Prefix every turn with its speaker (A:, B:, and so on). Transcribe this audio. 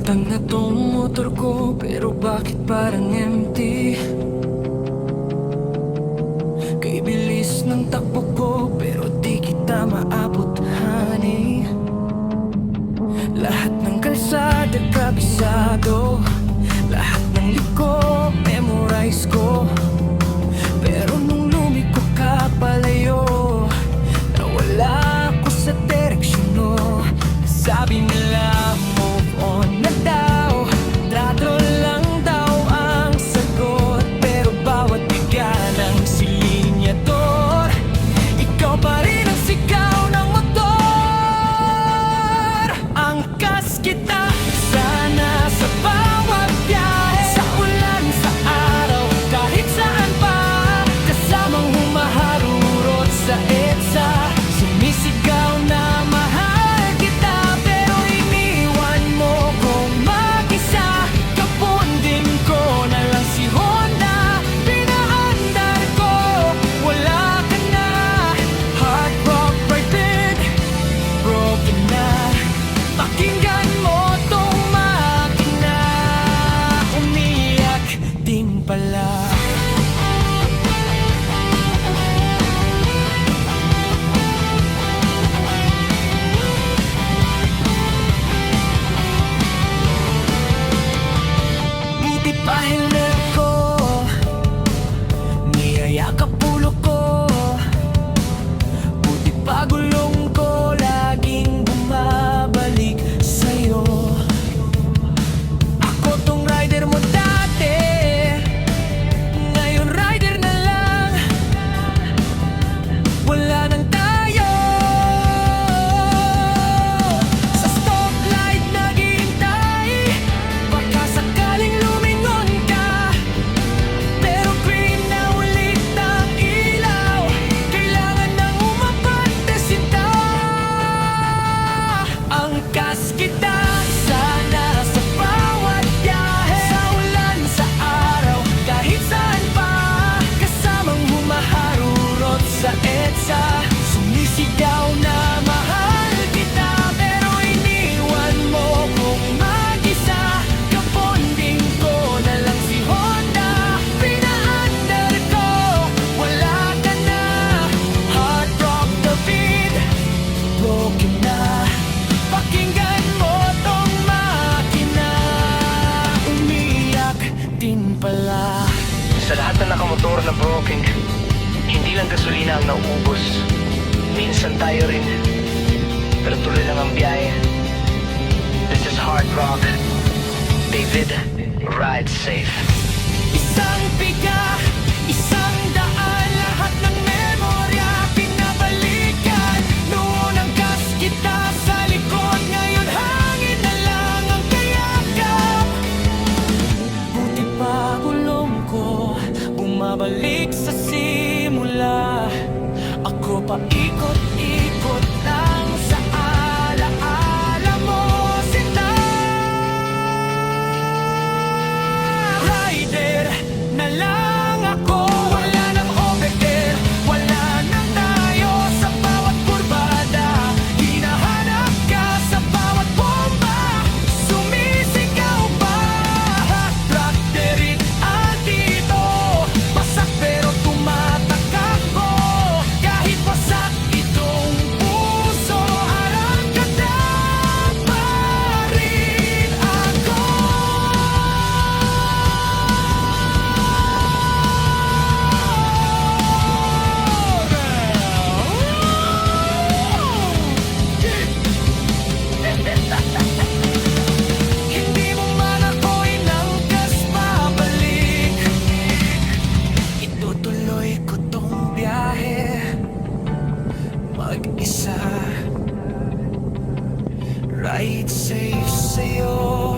A: Nasasaktan na tong motor ko, pero bakit parang empty? Kay bilis ng takbo ko, pero di kita maabot, honey. Lahat ng kalsada kabisado, lahat ng liko memorize ko. Pero nung lumiko ka palayo, nawala ako sa direksyon mo. Sabi nila move on na daw, trato lang daw ang sagot. Pero bawat biga ng silinyador, ikaw pa rin ang sigaw ng motor. Angkas kita sana sa bawat biyahe, sa ulan, sa araw, kahit saan pa. Kasamang humaharurot sa EDSA, sumisigaw na mahal kita. Pero iniwan mo kong mag-isa, kapundin ko na lang si Honda. Pinaandar ko, wala ka na. Heart rock breaking, broken na. Pakinggan mo tong makina, umiyak din pala. Buti pa helmet ko, niyayakap ulo ko. Buti pa gulong ko, laging bumabalik sa'yo. Ako tong rider mo dati, ngayon rider na lang. Wala nang tayo, sa stoplight naghihintay. Baka sakaling lumingon ka, pero green na ulit ang ilaw. Kailangan nang umabante sinta. Angkas kita sana sa bawat biyahe, sa ulan, sa araw, kahit saan pa. Kasamang humaharurot sa EDSA, sumisigaw na mahal kita. Pero iniwan mo kong mag-isa, kaponding ko na lang si Honda. Pinaandar ko, wala ka na. Heart rock the beat, broken na. Pakinggan mo tong makina, umiyak din pala.
B: Sa lahat na nakamotor na broken, hindi lang gasolina ang naubos. Minsan tayo rin, pero tuloy lang ang biyahe. This is Hard Rock. David, ride safe.
A: Isang biga, isang daan, lahat ng memorya pinabalikan. Noon ang gas kita sa likod, ngayon hangin na lang ang kayakap. Buti pa gulong ko, bumabalik sa simula. Ako pa ikot-ikot lang sa alaala mo, sinta. Rider na lang ako, wala nang overtail, wala nang tayo sa bawat kurbada. Hinahanap ka sa bawat bomba, sumisigaw pa. Rock the rin dito, pasak pero tumatakak ko. Kahit pasak itong puso, harap ka na pa rin ako. Hindi mo man ako inangkas pabalik, itutuloy ko tong biyahe mag-isa. Ride safe sa'yo.